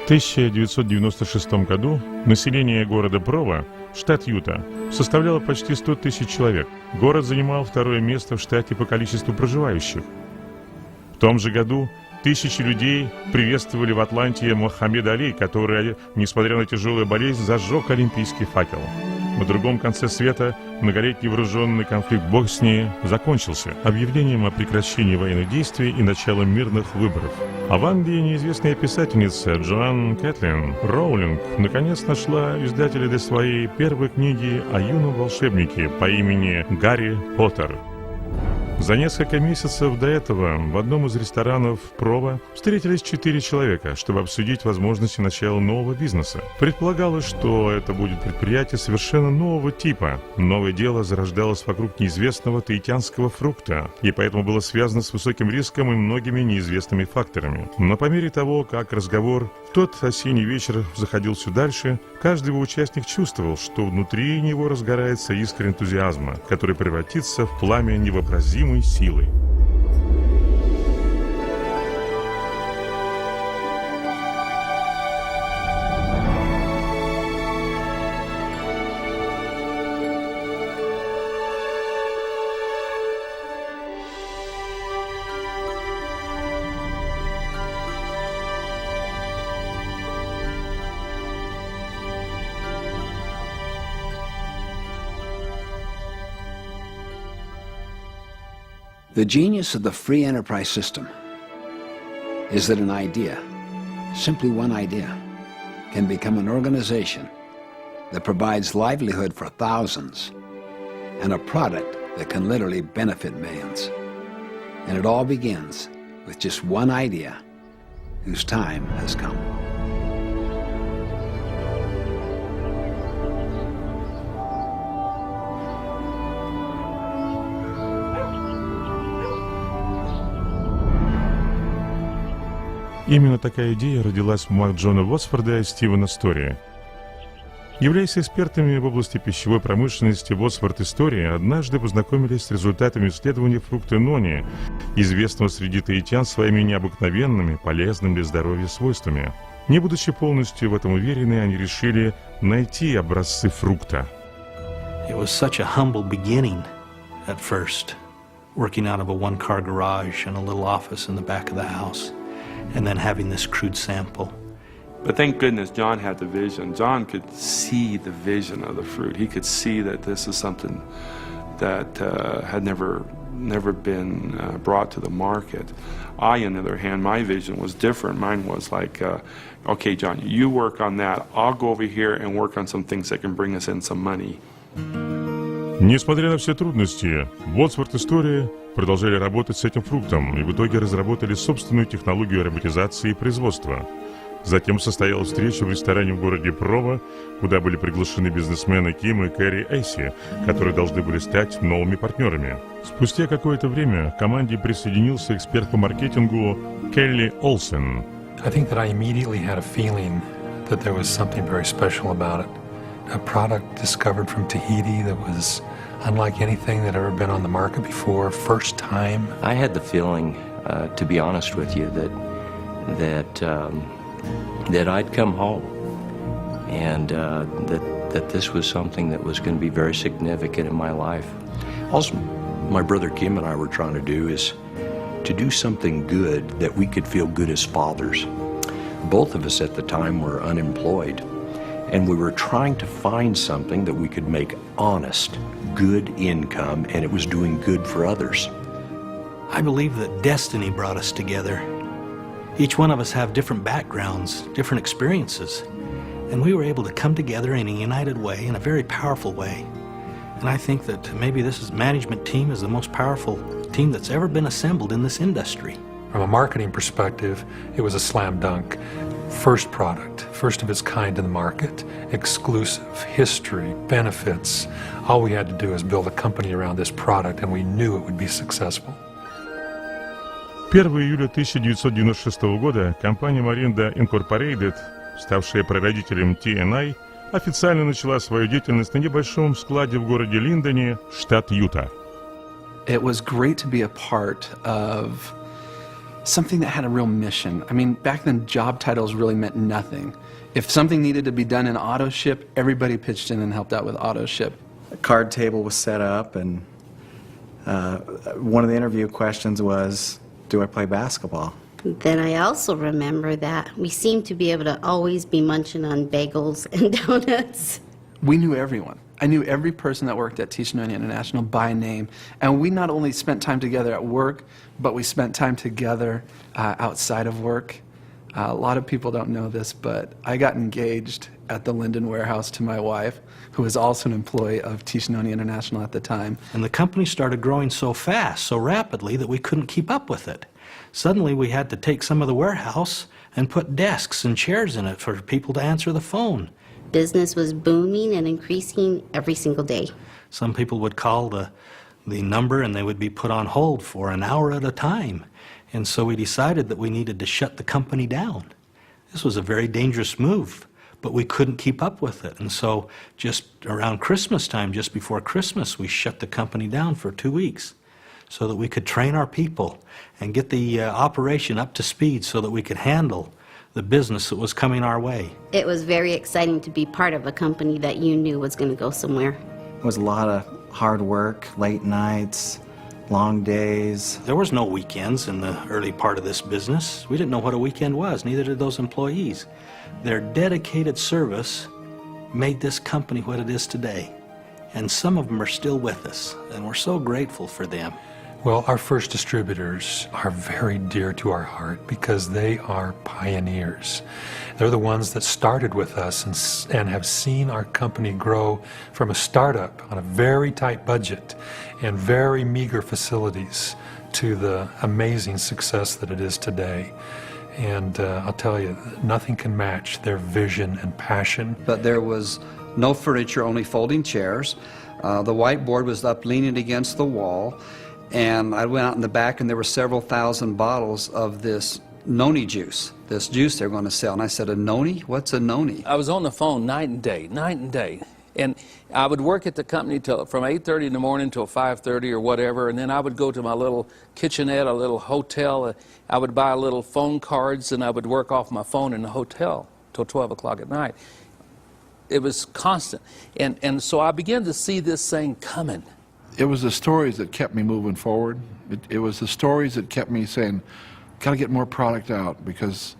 В 1996 году население города Прово, штат Юта, составляло почти 100 тысяч человек. Город занимал второе место в штате по количеству проживающих. В том же году тысячи людей приветствовали в Атланте Мохаммеда Али, который, несмотря на тяжелую болезнь, зажег олимпийский факел. На другом конце света многолетний вооруженный конфликт в Боснии закончился объявлением о прекращении военных действий и началом мирных выборов. А в Англии неизвестная писательница Джоан Кэтлин Роулинг наконец нашла издателя для своей первой книги о юном волшебнике по имени Гарри Поттер. За несколько месяцев до этого в одном из ресторанов Прово встретились 4 человека, чтобы обсудить возможности начала нового бизнеса. Предполагалось, что это будет предприятие совершенно нового типа. Новое дело зарождалось вокруг неизвестного таитянского фрукта, и поэтому было связано с высоким риском и многими неизвестными факторами. Но по мере того, как разговор в тот осенний вечер заходил все дальше, каждый его участник чувствовал, что внутри него разгорается искра энтузиазма, который превратится в пламя невообразимой силой. The genius of the free enterprise system is that an idea, simply one idea, can become an organization that provides livelihood for thousands and a product that can literally benefit millions. And it all begins with just one idea whose time has come. Именно такая идея родилась в умах Джона Восфорда и Стивена Стори. Являясь экспертами в области пищевой промышленности, Восфорд и Стори однажды познакомились с результатами исследования фрукта Нони, известного среди таитян своими необыкновенными, полезными для здоровья свойствами. Не будучи полностью в этом уверены, они решили найти образцы фрукта. It was such a humble beginning at first, working out of a one-car garage and a little office in the back of the house, and then having this crude sample. But thank goodness John had the vision. John could see the vision of the fruit. He could see that this is something that had never been brought to the market. I, on the other hand, my vision was different. Mine was like, okay, John, you work on that. I'll go over here and work on some things that can bring us in some money. Несмотря на все трудности, Восфорд и Стори продолжали работать с этим фруктом и в итоге разработали собственную технологию ароматизации и производства. Затем состоялась встреча в ресторане в городе Прово, куда были приглашены бизнесмены Ким и Кэрри Эйси, которые должны были стать новыми партнерами. Спустя какое-то время к команде присоединился эксперт по маркетингу Келли Олсен. I think that I immediately had a feeling that there was something very special about it. A product discovered from Tahiti that was unlike anything that had ever been on the market before, first time. I had the feeling, to be honest with you, that I'd come home, and that this was something that was going to be very significant in my life. Also, my brother Kim and I were trying to do is to do something good that we could feel good as fathers. Both of us at the time were unemployed, and we were trying to find something that we could make honest, good income, and it was doing good for others. I believe that destiny brought us together. Each one of us have different backgrounds, different experiences, and we were able to come together in a united way, in a very powerful way. And I think that maybe this management team is the most powerful team that's ever been assembled in this industry. From a marketing perspective, it was a slam dunk. First product, first of its kind in the market, exclusive, history, benefits. All we had to do is build a company around this product, and we knew it would be successful. 1 июля 1996 года компания Morinda Incorporated, ставшая прародителем TNI, официально начала свою деятельность на небольшом складе в городе Линдоне, штат Юта. It was great to be a part of something that had a real mission. I mean, back then job titles really meant nothing. If something needed to be done in auto ship, everybody pitched in and helped out with auto ship. A card table was set up, and one of the interview questions was, do I play basketball? Then I also remember that we seemed to be able to always be munching on bagels and donuts. We knew everyone. I knew every person that worked at Taittian Noni International by name. And we not only spent time together at work, but we spent time together outside of work. A lot of people don't know this, but I got engaged at the Linden warehouse to my wife, who was also an employee of Taittian Noni International at the time. And the company started growing so fast, so rapidly, that we couldn't keep up with it. Suddenly, we had to take some of the warehouse and put desks and chairs in it for people to answer the phone. Business was booming and increasing every single day. Some people would call the number and they would be put on hold for an hour at a time. And so we decided that we needed to shut the company down. This was a very dangerous move, but we couldn't keep up with it. And so just around Christmas time, just before Christmas, we shut the company down for 2 weeks so that we could train our people and get the operation up to speed so that we could handle the business that was coming our way. It was very exciting to be part of a company that you knew was going to go somewhere. It was a lot of hard work, late nights, long days. There was no weekends in the early part of this business. We didn't know what a weekend was, neither did those employees. Their dedicated service made this company what it is today. And some of them are still with us, and we're so grateful for them. Well, our first distributors are very dear to our heart because they are pioneers. They're the ones that started with us and have seen our company grow from a startup on a very tight budget and very meager facilities to the amazing success that it is today. And I'll tell you, nothing can match their vision and passion. But there was no furniture, only folding chairs. The whiteboard was up leaning against the wall. And I went out in the back, and there were several thousand bottles of this Noni juice, this juice they're going to sell. And I said, a Noni? What's a Noni? I was on the phone night and day. And I would work at the company from 8:30 in the morning till 5:30 or whatever, and then I would go to my little kitchenette, a little hotel. I would buy little phone cards, and I would work off my phone in the hotel till 12 o'clock at night. It was constant. And so I began to see this thing coming. It was the stories that kept me moving forward. It was the stories that kept me saying, got to get more product out, because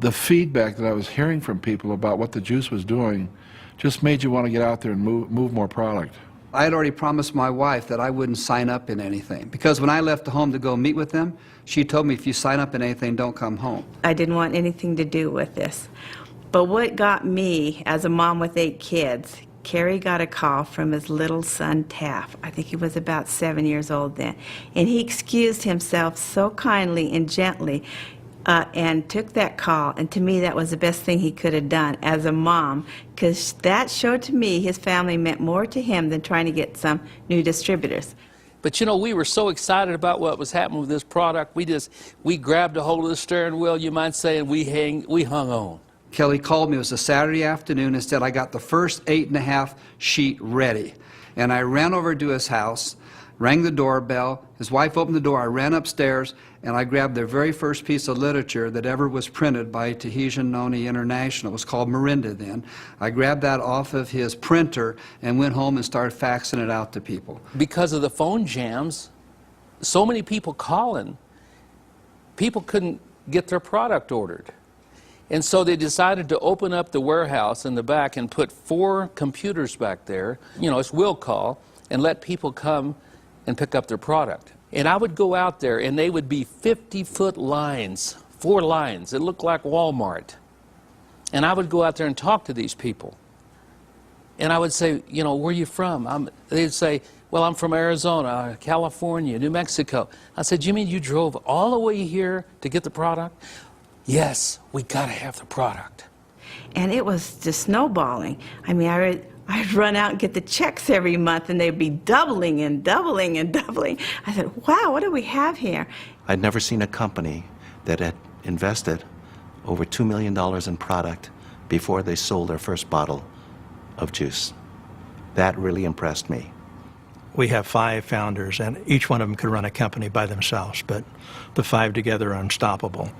the feedback that I was hearing from people about what the juice was doing just made you want to get out there and move more product. I had already promised my wife that I wouldn't sign up in anything, because when I left the home to go meet with them, she told me, if you sign up in anything, don't come home. I didn't want anything to do with this. But what got me, as a mom with 8 kids, Kerry got a call from his little son, Taff. I think he was about 7 years old then. And he excused himself so kindly and gently and took that call. And to me, that was the best thing he could have done as a mom, because that showed to me his family meant more to him than trying to get some new distributors. But you know, we were so excited about what was happening with this product, we grabbed a hold of the steering wheel, you might say, and we hung on. Kelly called me, it was a Saturday afternoon, and said, I got the first 8.5 sheet ready. And I ran over to his house, rang the doorbell, his wife opened the door, I ran upstairs, and I grabbed their very first piece of literature that ever was printed by Taittian Noni International. It was called Mirinda then. I grabbed that off of his printer and went home and started faxing it out to people. Because of the phone jams, so many people calling, people couldn't get their product ordered. And so they decided to open up the warehouse in the back and put 4 computers back there, you know, it's will call, and let people come and pick up their product. And I would go out there, and they would be 50-foot lines, 4 lines. It looked like Walmart. And I would go out there and talk to these people. And I would say, you know, where are you from? They'd say, well, I'm from Arizona, California, New Mexico. I said, you mean you drove all the way here to get the product? Yes, we got to have the product. And it was just snowballing. I mean, I'd run out and get the checks every month, and they'd be doubling and doubling and doubling. I said, wow, what do we have here? I'd never seen a company that had invested over $2 million in product before they sold their first bottle of juice. That really impressed me. we have 5 founders, and each one of them could run a company by themselves, but the 5 together are unstoppable.